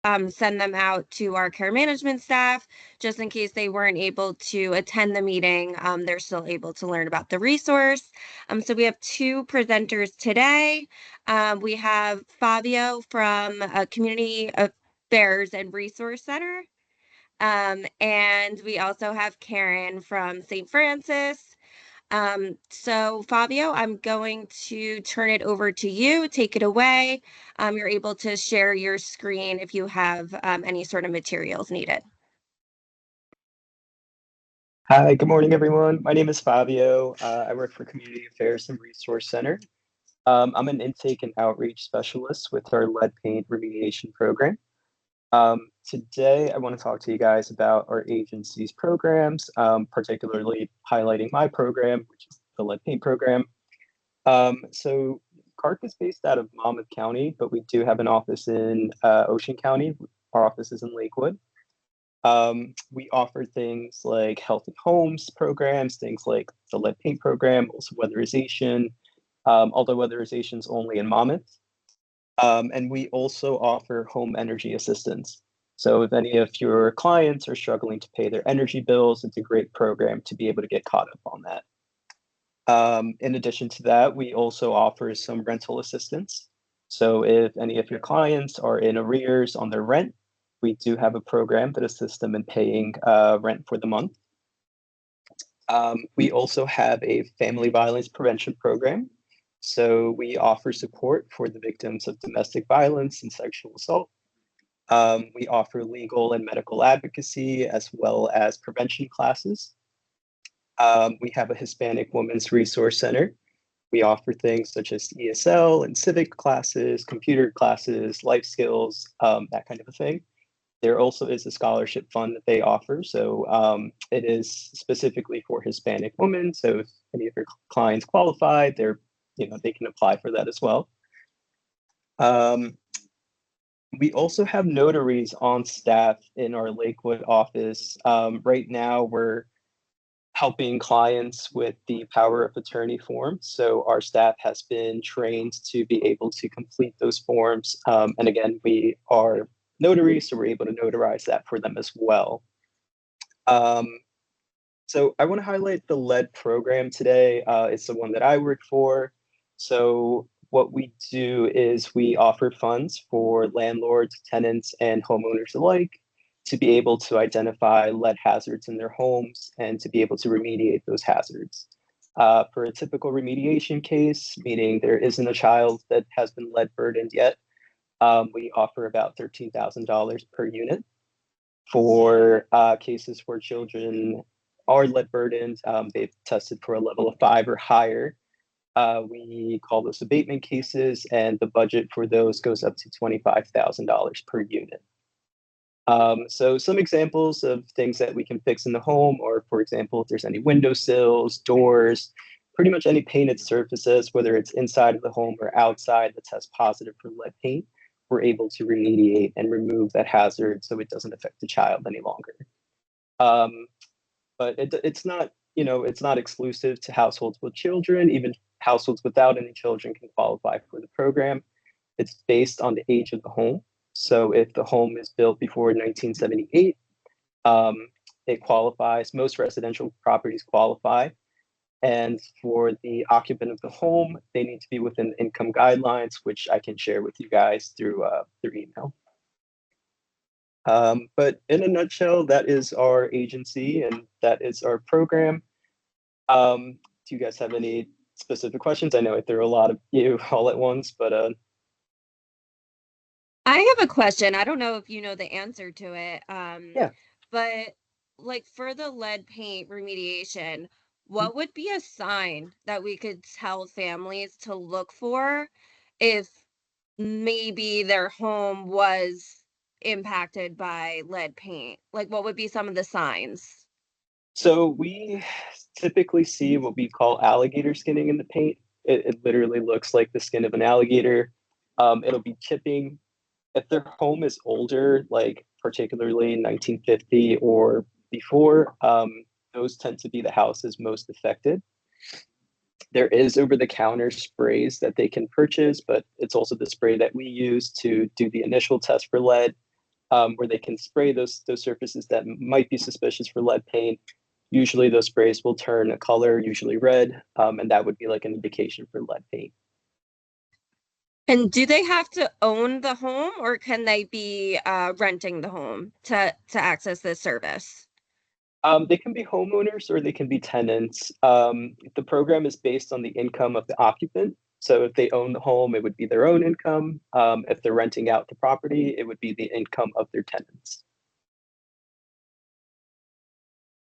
send them out to our care management staff just in case they weren't able to attend the meeting. They're still able to learn about the resource. So we have two presenters today. We have Fabio from Community Affairs and Resource Center. And we also have Karen from St. Francis. So Fabio, I'm going to turn it over to you. Take it away. You're able to share your screen if you have any sort of materials needed. Hi, good morning, everyone. My name is Fabio. I work for Community Affairs and Resource Center. I'm an intake and outreach specialist with our lead paint remediation program. Today, I want to talk to you guys about our agency's programs, particularly highlighting my program, which is the lead paint program. So CARC is based out of Monmouth County, but we do have an office in Ocean County. Our office is in Lakewood. We offer things like healthy homes programs, things like the lead paint program, also weatherization, although weatherization is only in Monmouth. And we also offer home energy assistance. So if any of your clients are struggling to pay their energy bills, it's a great program to be able to get caught up on that. In addition to that, we also offer some rental assistance. So if any of your clients are in arrears on their rent, we do have a program that assists them in paying rent for the month. We also have a family violence prevention program. So we offer support for the victims of domestic violence and sexual assault. We offer legal and medical advocacy as well as prevention classes. We have a Hispanic Women's Resource Center. We offer things such as ESL and civic classes, computer classes, life skills, that kind of a thing. There also is a scholarship fund that they offer. So it is specifically for Hispanic women. So if any of your clients qualify, they can apply for that as well. We also have notaries on staff in our Lakewood office. Right now, we're helping clients with the power of attorney form. So our staff has been trained to be able to complete those forms. And again, we are notaries, so we're able to notarize that for them as well. So I want to highlight the lead program today. It's the one that I work for. So what we do is we offer funds for landlords, tenants, and homeowners alike to be able to identify lead hazards in their homes and to be able to remediate those hazards. For a typical remediation case, meaning there isn't a child that has been lead burdened yet, we offer about $13,000 per unit. For cases where children are lead burdened, they've tested for a level of 5 or higher. We call those abatement cases, and the budget for those goes up to $25,000 per unit. So some examples of things that we can fix in the home are, for example, if there's any windowsills, doors, pretty much any painted surfaces, whether it's inside of the home or outside that test positive for lead paint, we're able to remediate and remove that hazard so it doesn't affect the child any longer. But it's not, it's not exclusive to households with children. Even households without any children can qualify for the program. It's based on the age of the home. So if the home is built before 1978, it qualifies. Most residential properties qualify. And for the occupant of the home, they need to be within income guidelines, which I can share with you guys through email. But in a nutshell, that is our agency and that is our program. Do you guys have any specific questions? I know I threw a lot of you all at once, but I have a question. I don't know if you know the answer to it. yeah. But like for the lead paint remediation, what would be a sign that we could tell families to look for if maybe their home was impacted by lead paint? Like what would be some of the signs? So we typically see what we call alligator skinning in the paint. It literally looks like the skin of an alligator. It'll be chipping. If their home is older, like particularly 1950 or before, those tend to be the houses most affected. There is over-the-counter sprays that they can purchase, but it's also the spray that we use to do the initial test for lead. where they can spray those surfaces that might be suspicious for lead paint. Usually those sprays will turn a color, usually red, and that would be like an indication for lead paint. And do they have to own the home or can they be renting the home to access this service? They can be homeowners or they can be tenants. The program is based on the income of the occupant. So if they own the home, it would be their own income. If they're renting out the property, it would be the income of their tenants.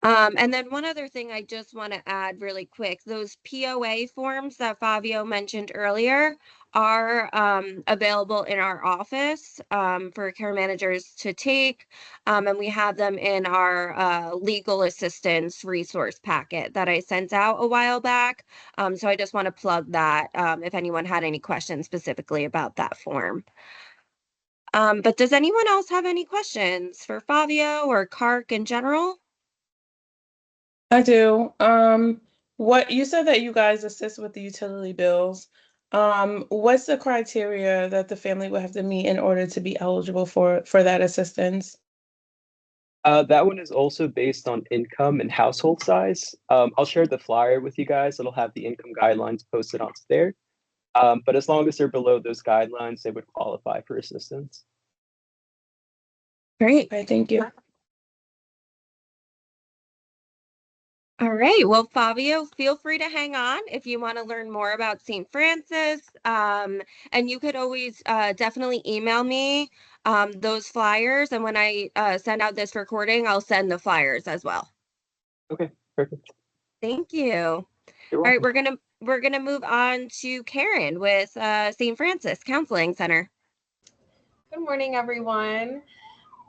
And then one other thing I just want to add really quick, those POA forms that Fabio mentioned earlier are available in our office for care managers to take. And we have them in our legal assistance resource packet that I sent out a while back. So I just want to plug that if anyone had any questions specifically about that form. But does anyone else have any questions for Fabio or CARC in general? I do. What you said that you guys assist with the utility bills. What's the criteria that the family would have to meet in order to be eligible for that assistance? That one is also based on income and household size. I'll share the flyer with you guys. It'll have the income guidelines posted on there. But as long as they're below those guidelines, they would qualify for assistance. Great. Okay, thank you. All right. Well, Fabio, feel free to hang on if you want to learn more about St. Francis. And you could always definitely email me those flyers. And when I send out this recording, I'll send the flyers as well. Okay, perfect. Thank you. You're All right, welcome. we're gonna move on to Karen with St. Francis Counseling Center. Good morning, everyone.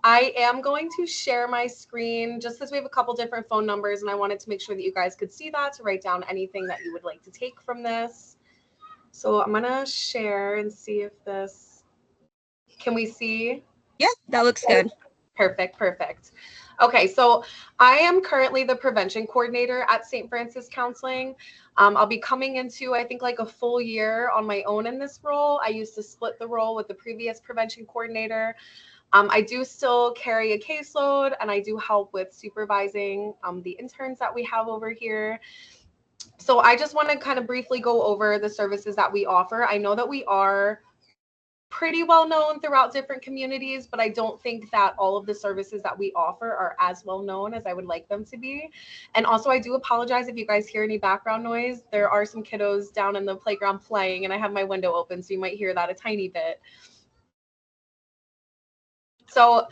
I am going to share my screen just because we have a couple different phone numbers and I wanted to make sure that you guys could see that to write down anything that you would like to take from this. So I'm gonna share and see if this, can we see? Yeah, that looks good. Perfect, perfect. Okay, so I am currently the prevention coordinator at St. Francis Counseling. I'll be coming into, I think, like a full year on my own in this role. I used to split the role with the previous prevention coordinator. I do still carry a caseload and I do help with supervising the interns that we have over here. So I just want to kind of briefly go over the services that we offer. I know that we are pretty well known throughout different communities, but I don't think that all of the services that we offer are as well known as I would like them to be. And also, I do apologize if you guys hear any background noise. There are some kiddos down in the playground playing, and I have my window open, so you might hear that a tiny bit. So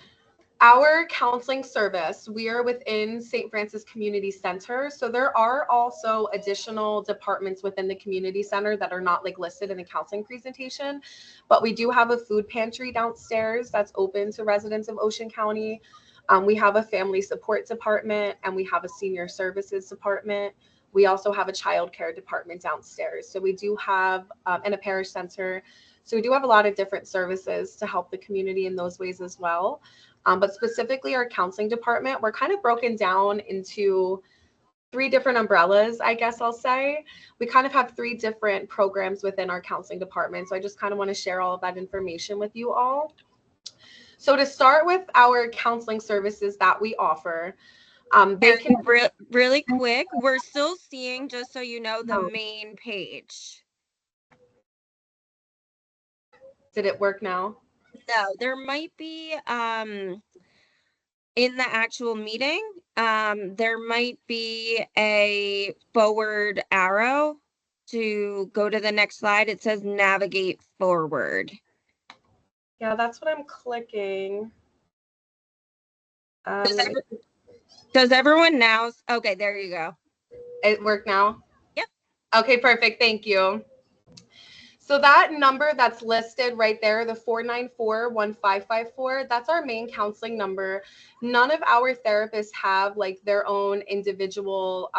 our counseling service, we are within St. Francis Community Center. So there are also additional departments within the community center that are not like listed in the counseling presentation, but we do have a food pantry downstairs that's open to residents of Ocean County. We have a family support department and we have a senior services department. We also have a child care department downstairs. So we do have, and a parish center. So we do have a lot of different services to help the community in those ways as well. But specifically our counseling department, we're kind of broken down into 3 different umbrellas, I guess I'll say. We kind of have 3 different programs within our counseling department. So I just kind of want to share all of that information with you all. So to start with our counseling services that we offer, they can really quick. We're still seeing, just so you know, the main page. Did it work now? No, there might be in the actual meeting, there might be a forward arrow to go to the next slide. It says navigate forward. Yeah, that's what I'm clicking. Does everyone now? Okay, there you go. It worked now? Yep. Okay, perfect. Thank you. So that number that's listed right there, the 494-1554, that's our main counseling number. None of our therapists have like their own individual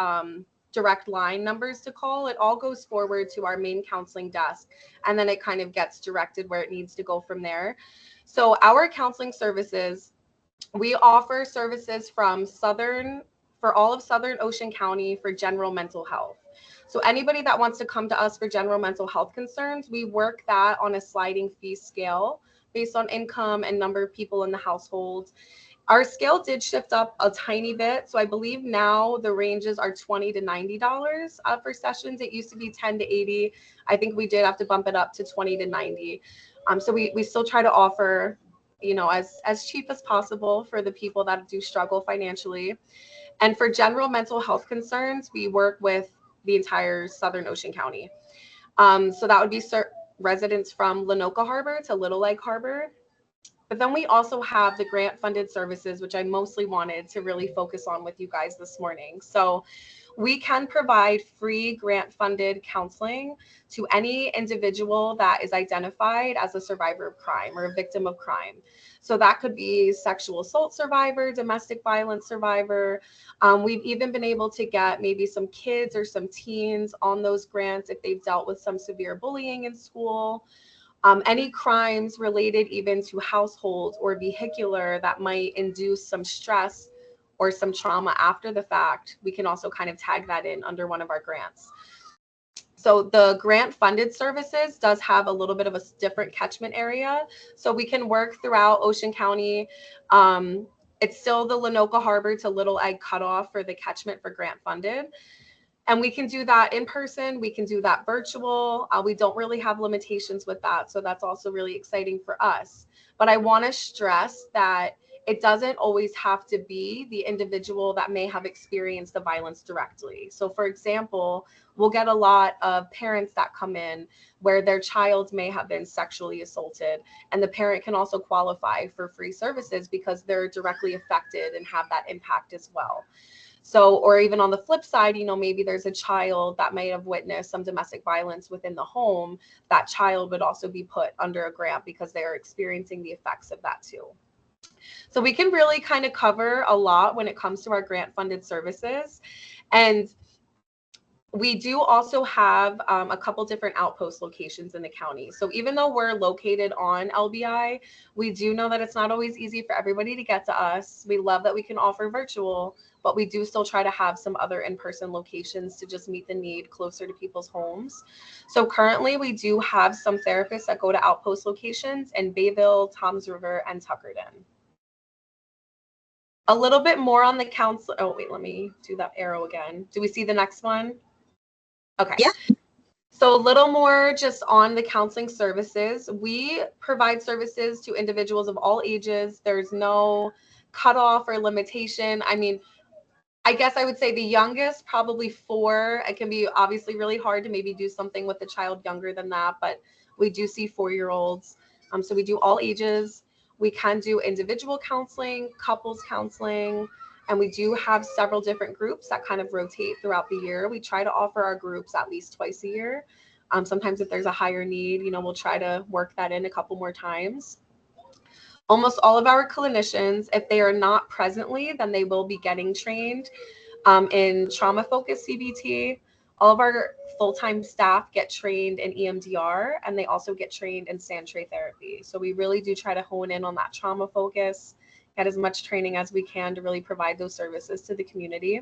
direct line numbers to call. It all goes forward to our main counseling desk, and then it kind of gets directed where it needs to go from there. So our counseling services, we offer services from for all of Southern Ocean County for general mental health. So anybody that wants to come to us for general mental health concerns, we work that on a sliding fee scale based on income and number of people in the household. Our scale did shift up a tiny bit. So I believe now the ranges are $20 to $90 for sessions. It used to be 10 to 80. I think we did have to bump it up to 20 to 90. So we still try to offer, you know, as cheap as possible for the people that do struggle financially. And for general mental health concerns, we work with the entire Southern Ocean County. So that would be residents from Lanoka Harbor to Little Lake Harbor. But then we also have the grant funded services, which I mostly wanted to really focus on with you guys this morning. So we can provide free grant funded counseling to any individual that is identified as a survivor of crime or a victim of crime. So that could be sexual assault survivor, domestic violence survivor. We've even been able to get maybe some kids or some teens on those grants if they've dealt with some severe bullying in school. Any crimes related even to households or vehicular that might induce some stress or some trauma after the fact, we can also kind of tag that in under one of our grants. So the grant funded services does have a little bit of a different catchment area. So we can work throughout Ocean County. It's still the Lanoka Harbor to Little Egg cutoff for the catchment for grant funded. And we can do that in person. We can do that virtual. We don't really have limitations with that. So that's also really exciting for us. But I want to stress that it doesn't always have to be the individual that may have experienced the violence directly. So for example, we'll get a lot of parents that come in where their child may have been sexually assaulted, and the parent can also qualify for free services because they're directly affected and have that impact as well. So, or even on the flip side, you know, maybe there's a child that may have witnessed some domestic violence within the home. That child would also be put under a grant because they are experiencing the effects of that too. So we can really kind of cover a lot when it comes to our grant funded services. And we do also have a couple different outpost locations in the county. So even though we're located on LBI, we do know that it's not always easy for everybody to get to us. We love that we can offer virtual, but we do still try to have some other in-person locations to just meet the need closer to people's homes. So currently we do have some therapists that go to outpost locations in Bayville, Toms River, and Tuckerton. A little bit more on the council. Oh, wait, let me do that arrow again. Do we see the next one? Okay. Yeah. So a little more just on the counseling services. We provide services to individuals of all ages. There's no cutoff or limitation. I mean, I guess I would say the youngest, probably 4. It can be obviously really hard to maybe do something with a child younger than that, but we do see 4-year-olds. So we do all ages. We can do individual counseling, couples counseling, and we do have several different groups that kind of rotate throughout the year. We try to offer our groups at least twice a year. Sometimes if there's a higher need, you know, we'll try to work that in a couple more times. Almost all of our clinicians, if they are not presently, then they will be getting trained in trauma-focused CBT. All of our full-time staff get trained in EMDR, and they also get trained in sand tray therapy. So we really do try to hone in on that trauma focus, get as much training as we can to really provide those services to the community.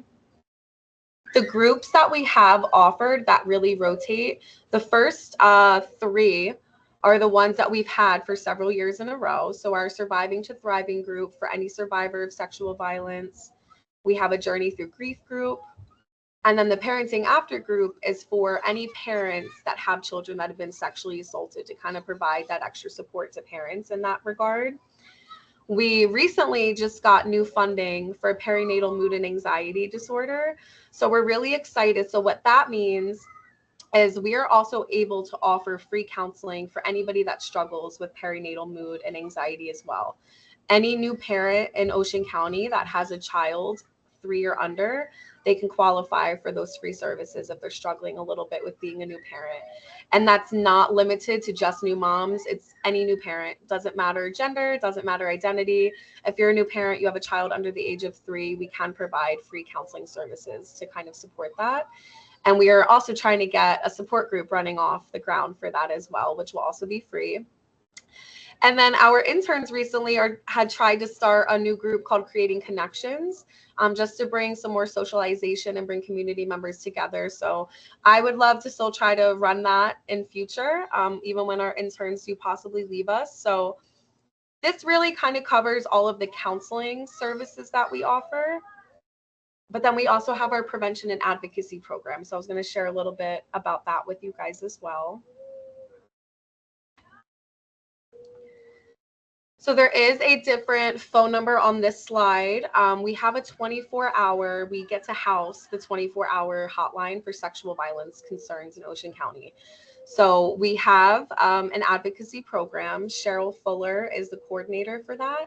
The groups that we have offered that really rotate, the first 3 are the ones that we've had for several years in a row. So our Surviving to Thriving group for any survivor of sexual violence. We have a Journey Through Grief group. And then the Parenting After group is for any parents that have children that have been sexually assaulted, to kind of provide that extra support to parents in that regard. We recently just got new funding for perinatal mood and anxiety disorder. So we're really excited. So what that means is we are also able to offer free counseling for anybody that struggles with perinatal mood and anxiety as well. Any new parent in Ocean County that has a child 3 or under, they can qualify for those free services if they're struggling a little bit with being a new parent. And that's not limited to just new moms. It's any new parent. Doesn't matter gender, doesn't matter identity. If you're a new parent, you have a child under the age of 3, we can provide free counseling services to kind of support that. And we are also trying to get a support group running off the ground for that as well, which will also be free. And then our interns recently had tried to start a new group called Creating Connections, just to bring some more socialization and bring community members together. So I would love to still try to run that in future, even when our interns do possibly leave us. So this really kind of covers all of the counseling services that we offer. But then we also have our prevention and advocacy program. So I was going to share a little bit about that with you guys as well. So there is a different phone number on this slide. We have a 24-hour, we get to house the 24-hour hotline for sexual violence concerns in Ocean County. So we have an advocacy program. Cheryl Fuller is the coordinator for that.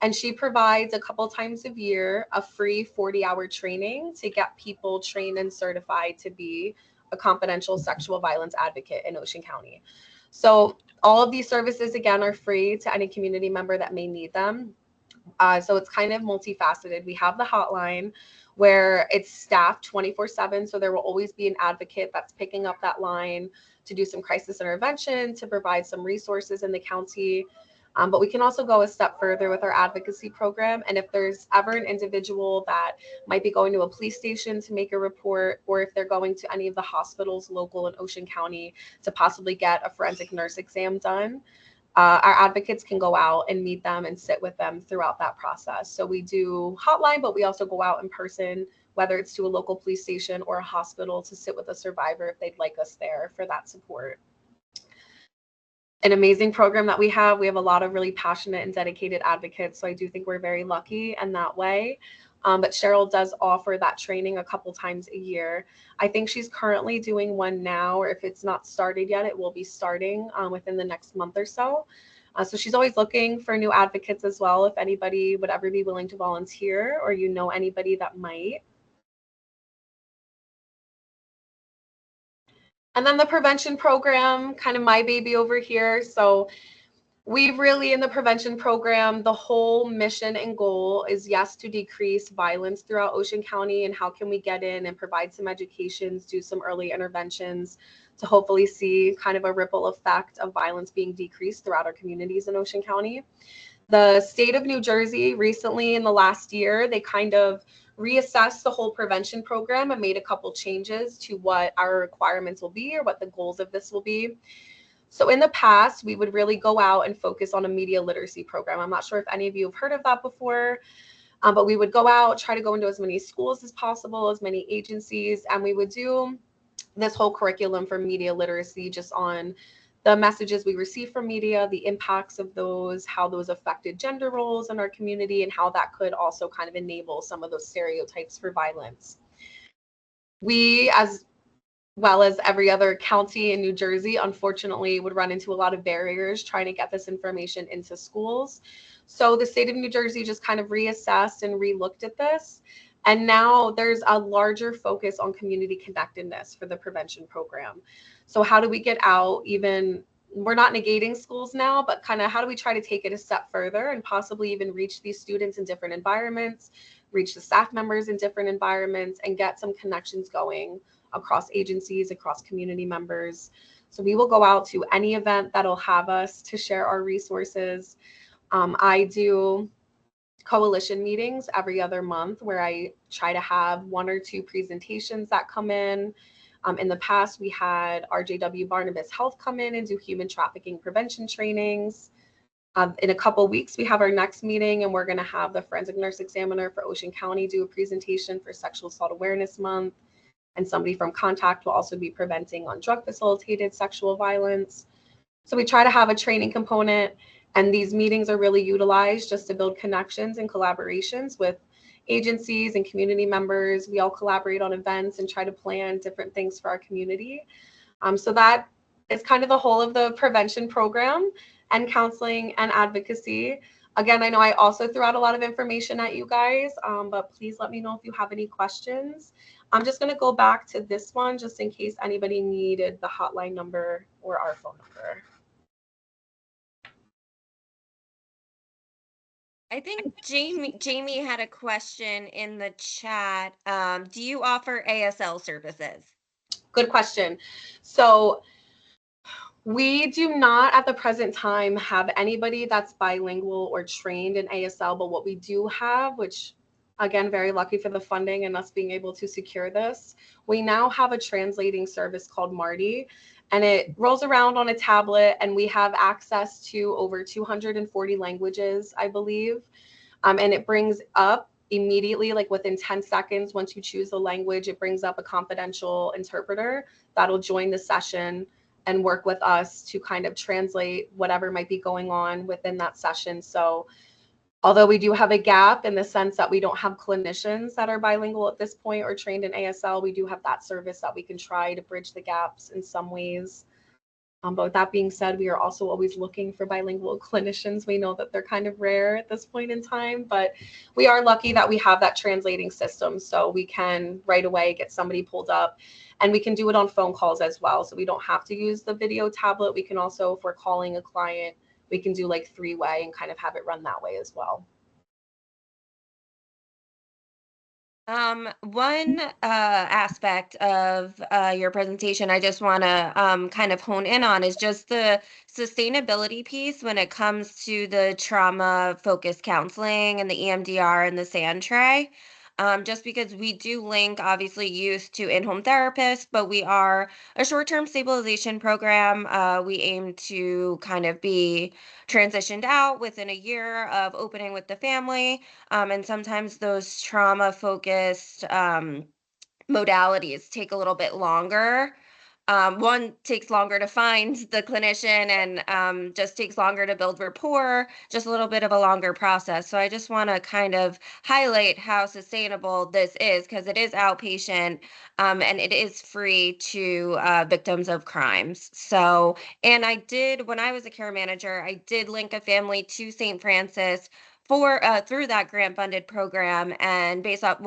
And she provides a couple times a year a free 40-hour training to get people trained and certified to be a confidential sexual violence advocate in Ocean County. So all of these services, again, are free to any community member that may need them. So it's kind of multifaceted. We have the hotline where it's staffed 24/7. So there will always be an advocate that's picking up that line to do some crisis intervention, to provide some resources in the county. But we can also go a step further with our advocacy program. And if there's ever an individual that might be going to a police station to make a report, or if they're going to any of the hospitals local in Ocean County to possibly get a forensic nurse exam done, our advocates can go out and meet them and sit with them throughout that process. So we do hotline, but we also go out in person, whether it's to a local police station or a hospital, to sit with a survivor if they'd like us there for that support. An amazing program that we have. We have a lot of really passionate and dedicated advocates. So I do think we're very lucky in that way. But Cheryl does offer that training a couple times a year. I think she's currently doing one now, or if it's not started yet, it will be starting within the next month or so. So she's always looking for new advocates as well. If anybody would ever be willing to volunteer, or you know anybody that might. And then the prevention program, kind of my baby over here. So we really, in the prevention program, the whole mission and goal is, yes, to decrease violence throughout Ocean County. And how can we get in and provide some educations, do some early interventions to hopefully see kind of a ripple effect of violence being decreased throughout our communities in Ocean County. The state of New Jersey recently, in the last year, they kind of reassessed the whole prevention program and made a couple changes to what our requirements will be or what the goals of this will be. So in the past, we would really go out and focus on a media literacy program. I'm not sure if any of you have heard of that before, but we would go out, try to go into as many schools as possible, as many agencies, and we would do this whole curriculum for media literacy just on the messages we receive from media, the impacts of those, how those affected gender roles in our community, and how that could also kind of enable some of those stereotypes for violence. We, as well as every other county in New Jersey, unfortunately, would run into a lot of barriers trying to get this information into schools. So the state of New Jersey just kind of reassessed and relooked at this. And now there's a larger focus on community connectedness for the prevention program. So how do we get out, even, we're not negating schools now, but kind of how do we try to take it a step further and possibly even reach these students in different environments, reach the staff members in different environments, and get some connections going across agencies, across community members. So we will go out to any event that'll have us to share our resources. I do coalition meetings every other month where I try to have 1 or 2 presentations that come in. In the past, we had RJW Barnabas Health come in and do human trafficking prevention trainings. In a couple weeks, we have our next meeting, and we're going to have the forensic nurse examiner for Ocean County do a presentation for Sexual Assault Awareness Month. And somebody from Contact will also be preventing on drug-facilitated sexual violence. So we try to have a training component, and these meetings are really utilized just to build connections and collaborations with agencies and community members. We all collaborate on events and try to plan different things for our community. So that is kind of the whole of the prevention program and counseling and advocacy. Again, I know I also threw out a lot of information at you guys, but please let me know if you have any questions. I'm just going to go back to this one just in case anybody needed the hotline number or our phone number. I think Jamie had a question in the chat. Do you offer ASL services? Good question. So we do not at the present time have anybody that's bilingual or trained in ASL, but what we do have, which again, very lucky for the funding and us being able to secure this, we now have a translating service called Marty. and it rolls around on a tablet, and we have access to over 240 languages, I believe. And it brings up immediately, like within 10 seconds, once you choose the language, it brings up a confidential interpreter that'll join the session and work with us to kind of translate whatever might be going on within that session. So although we do have a gap in the sense that we don't have clinicians that are bilingual at this point or trained in ASL, we do have that service that we can try to bridge the gaps in some ways. But with that being said, we are also always looking for bilingual clinicians. We know that they're kind of rare at this point in time, but we are lucky that we have that translating system. So we can right away get somebody pulled up, and we can do it on phone calls as well. So we don't have to use the video tablet. We can also, if we're calling a client, we can do like 3-way and kind of have it run that way as well. One aspect of your presentation I just want to kind of hone in on is just the sustainability piece when it comes to the trauma-focused counseling and the EMDR and the sand tray. Just because we do link obviously youth to in-home therapists, but we are a short-term stabilization program. We aim to kind of be transitioned out within a year of opening with the family. And sometimes those trauma focused modalities take a little bit longer. One takes longer to find the clinician and just takes longer to build rapport, just a little bit of a longer process. So I just want to kind of highlight how sustainable this is because it is outpatient and it is free to victims of crimes. So, and I did, when I was a care manager, I did link a family to St. Francis for through that grant funded program, and based off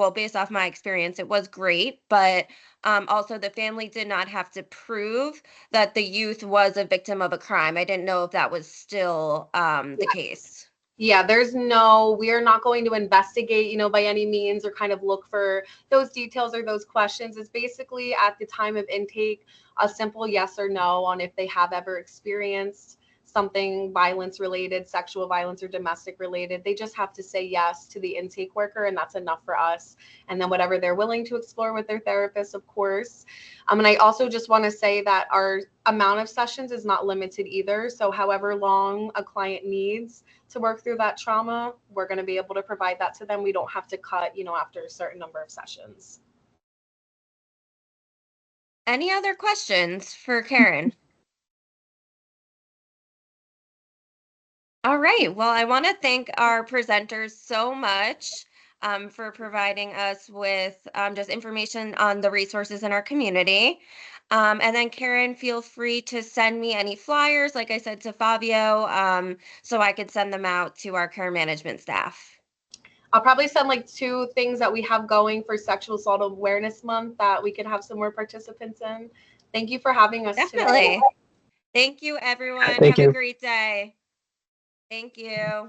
my experience it was great, but also the family did not have to prove that the youth was a victim of a crime. I didn't know if that was still the case. Yeah, we are not going to investigate, by any means, or kind of look for those details or those questions. It's basically at the time of intake, a simple yes or no on if they have ever experienced something violence related, sexual violence or domestic related. They just have to say yes to the intake worker, and that's enough for us. And then whatever they're willing to explore with their therapist, of course. And I also just want to say that our amount of sessions is not limited either. So however long a client needs to work through that trauma, we're going to be able to provide that to them. We don't have to cut, after a certain number of sessions. Any other questions for Karen? All right. Well, I want to thank our presenters so much for providing us with just information on the resources in our community. And then, Karen, feel free to send me any flyers, like I said to Fabio, so I could send them out to our care management staff. I'll probably send like 2 things that we have going for Sexual Assault Awareness Month that we could have some more participants in. Thank you for having us Definitely. today. Thank you, everyone. Thank Have a you. great day. Thank you.